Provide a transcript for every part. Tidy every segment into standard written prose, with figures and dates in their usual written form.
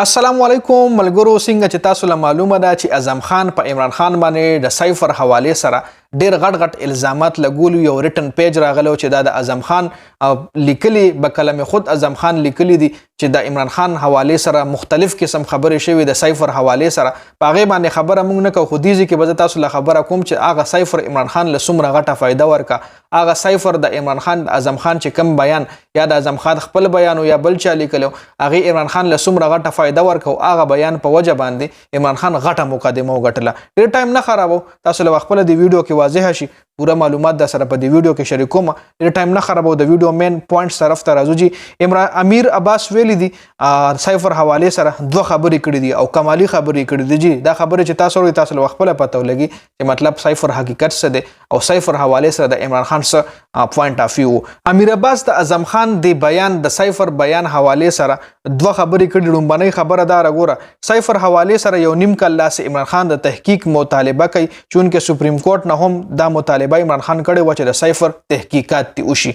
السلام علیکم ملګرو څنګه چې تاسو له معلومه ده چې اعظم خان په عمران خان باندې د سایفر حواله سره ډیر غټ الزامات لګول یو ریټن پیج راغلو چې دا د اعظم خان لیکلي به کلمه خود اعظم خان لیکلي دي چې د عمران خان حواله سره مختلف قسم خبرې شوی د سایفر حواله سره پاغه باندې خبره مونږ نه کوو خو دیږي کې به تاسو له خبره کوم چې هغه سایفر عمران خان له څومره غټه فائدہ ورکا هغه سایفر د عمران خان اعظم خان چې کم بیان یا د اعظم خان خپل بیان یا بل چا لیکلو هغه عمران خان له څومره غټه فائدہ ورکو هغه بیان په وجه باندې عمران خان غټه مقدمه وګټله ډیر ټایم نه خرابو تاسو له خپل د ویډیو کې واضح شي پورا معلومات د سره په دی ویډیو کې شریکوم ډیر ټایم نه خرابو د ویډیو مین پوینټس طرف ته راځو جی امیر عباس ویلی دي سایفر حواله سره دوه خبرې کړې دي او کمالي خبرې کړې دي جی دا خبره چې تاسو له خپل پته ولګي چې مطلب سایفر حقیقت څه دی او سایفر حواله سره د عمران خان څخه پوینټ اف ویو امیر عباس د اعظم خان دی بیان د سایفر بیان حواله سره دوه خبرې کړې لومبنۍ خبره دا راګوره سایفر حواله سره یو نیم کال لاس عمران خان د تحقیق مطالبه کوي چونکه سپریم کورټ نه هم دا مطالبه عمران خان کړي و چې د سایفر تحقیقات تی وشي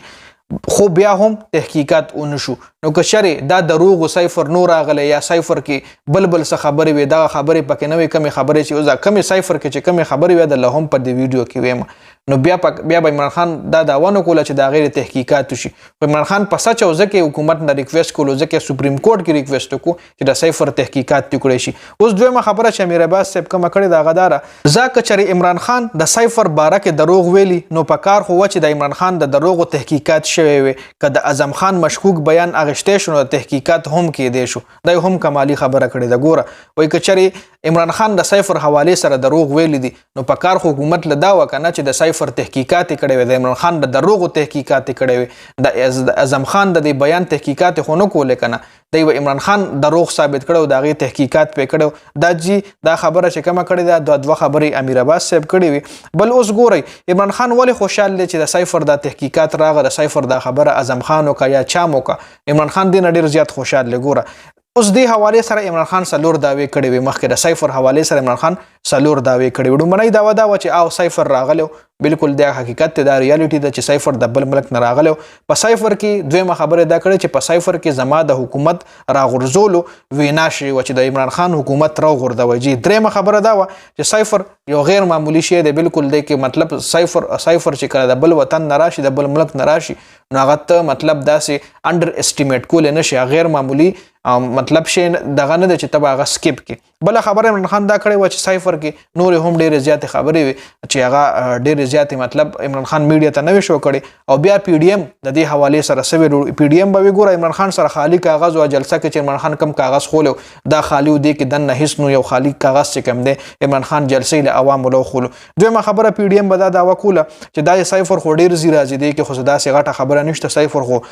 خو بیا هم تحقیقات ونشو نو که شرې دا دروغ سایفر نور راغلی یا سایفر کې بل څه خبرې وي دا خبرې پکې نه وي کمی خبرې چې اوس کمی سایفر کې چې کمی خبرې وي د لهم په دې ویډیو کې ویم نو بیا به عمران خان دا دعوه نه کوله چې دا غیر تحقیقات وشي عمران خان په سچ او ځکه حکومت نه ریکویسټ کولو ځکه سپریم کورټ کې ریکویسټ وکړو چې د سایفر تحقیقات وکړي شي اوس دویمه خبره چې امیر عباس صاحب کوم کړي دا غداره ځکه چې عمران خان د سایفر باره کې دروغ ویلي نو په کار خو چې د عمران خان د دروغ تحقیقات شوی وي که د اعظم خان مشکوک بیان اغشته شنو تحقیقات هم کې دی شو دا هم کمالي خبره کړي دا ګوره وای کچري عمران خان د سایفر حواله سره دروغ ویلي دي نو په کار حکومت له دا وکنه چې د سایفر تحقیقات کړي وي د عمران خان د دروغ تحقیقات کړي وي د اعظم خان د بیان تحقیقات خو نه کول کنه دی عمران خان دروغ ثابت کړو دا غي تحقیقات په کړو دا جی دا خبره چې کوم کړي دا دوه خبرې امیر عباس صاحب کړي وي بل اوس ګوري عمران خان ولې خوشاله دي چې د سایفر د تحقیقات راغله د سایفر د خبره اعظم خان او یا چامو کا عمران خان دې ډیر زیات خوشاله ګوره اوس دی حواله سره عمران خان سلور داوی کړي وي مخکې د سایفر حواله سره عمران خان سلور داوی کړي وړو منای دا ودا و چې او سایفر راغلو بالکل د حقیقت د ریالټي د چې سایفر د بل ملک نه راغلو په سایفر کې دویمه خبره دا کړي چې په سایفر کې زما د حکومت راغورځولو وینا شي و چې د عمران خان حکومت راغورځوي جی دریمه خبره دا و چې سایفر یو غیر معمولی شی دی بالکل د کې مطلب سایفر چې کړه د بل وطن نه راشي د بل ملک نه راشي نو هغه ته مطلب داسې انډر اسټیمیټ کول نه شي غیر معمولی مطلب شي دغه نه چې تبا غ سکیپ کې بل خبره عمران خان دا کړي و چې سایفر کې نور هم ډېر زیات خبرې وي چې هغه ډېر زیات مطلب عمران خان میډیا ته نوي شو کړي او بیا پی ډی ایم د دې حواله سره سوي پی ډی ایم به ګوره عمران خان سره خالی کاغذ او جلسه کې چې عمران خان کم کاغذ خولو دا خالی دی کې دنه هیڅ نو یو خالی کاغذ چې کم دی عمران خان جلسې له عوامو له خولو دویمه خبره پی ډی ایم به دا وکوله چې دا سایفر خو ډېر زیرا دي کې خو دا سي غټه خبره نشته سایفر خو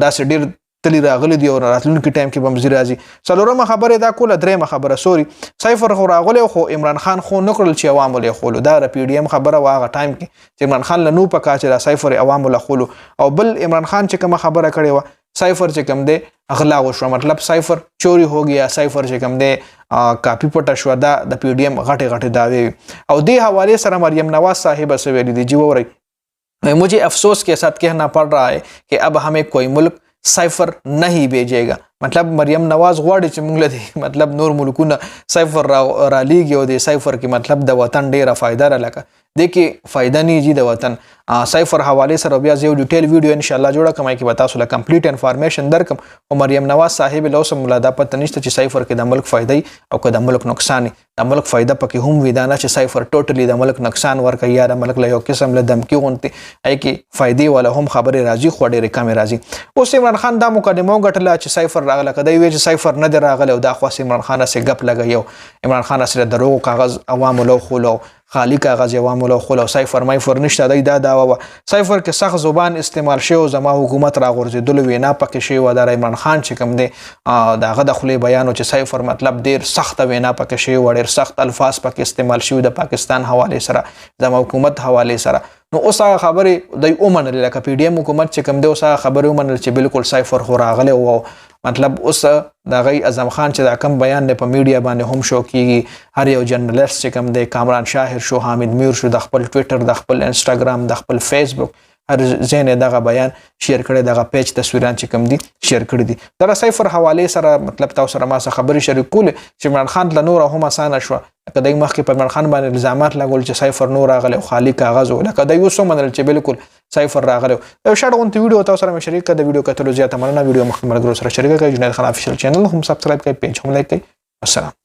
دا سي ډېر تلی راغلی دی او راتلونکي ټایم کې بمزیر راځي څلورمه خبره دا کوله دریمه خبره سوري سایفر خو راغلی خو عمران خان خو نکړل چې عوامو له خولو دا پی ډی ایم خبره واغه ټایم کې چې عمران خان له نو پکا چې سایفر عوامو له خولو او بل عمران خان چې کوم خبره کړې و سایفر چې کم دی اغلا وشو مطلب سایفر چوری ہو گیا سایفر چې کم دی کاپی پټه شو دا د پی ډی ایم غټه داوی او دې حواله سره مریم نواز صاحب سویلی دی جی ووري مجھے افسوس کے ساتھ کہنا پڑ رہا ہے کہ اب ہمیں کوئی ملک سایفر نہیں بھیجے گا مطلب مریم نواز غواړي چې موږ له مطلب نور ملکونه سایفر را لیږي او د سایفر کې مطلب د وطن ډیره فائدہ را لکه د کې فائدہ نه جی د وطن سایفر حواله سره بیا یو ډیټیل ویډیو ان شاء الله جوړه کوم کې بتا سو له کمپلیټ انفارمیشن درکم او مریم نواز صاحب له سم ملاده پته نشته چې سایفر کې د ملک فائدې او که د ملک نقصان د ملک فائدہ پکې هم ویدانه چې سایفر ټوټلی د ملک نقصان ورکړي یا د ملک له یو قسم له دمکی غونته ای کې فائدې ولا هم خبره راځي خو ډیره کم راځي اوس عمران خان دا مقدمه غټله چې سایفر راغله کدی وی چې سایفر نه راغله او دا خاص عمران خان سره غپ لګیو عمران خان سره دروغ کاغذ عوام له خولو خالی کاغذ عوام له خولو سایفر مایفر نشته دا داوا سایفر کې سخت زبان استعمال شو زما حکومت راغورځیدل وینا پکې شی و د عمران خان چې کوم دی داغه د خلی بیانو چې سایفر مطلب ډیر سخت وینا پکې شی و ډیر سخت الفاظ پکې استعمال شو د پاکستان حواله سره زما حکومت حواله سره نو اوس هغه خبره د اومنل لکه پی ډی ایم حکومت چې کوم دی اوس هغه خبره اومنل چې بالکل سایفر خو راغله او مطلب اوس دا غي اعظم خان چې دا کم بیان نه په میډیا باندې هم شو کیږي هر یو جرنالست چې کوم دی کامران شاهر شو حامد میر شو د خپل ټوئیټر د خپل انستګرام د خپل فیسبوک هر ځین دغه بیان شیر کړي دغه پیج تصویران چې کوم دي شیر کړي دي دا سایفر حواله سره مطلب تاسو سره ما سره خبري شریکول چې عمران خان له نور هم اسانه شو کله مخکې په عمران خان باندې الزامات لګول چې سایفر نور راغله خالی کاغذ ولکه دا یو څه منل چې بالکل سایفر راغله یو شاړه غونډه ویډیو تاسو سره شریک کړه د ویډیو کتلو زیاته مننه ویډیو مخکې مرګرو سره شریک کړئ جنید خان افیشل چینل هم سبسکرایب کړئ پیج هم لایک کړئ السلام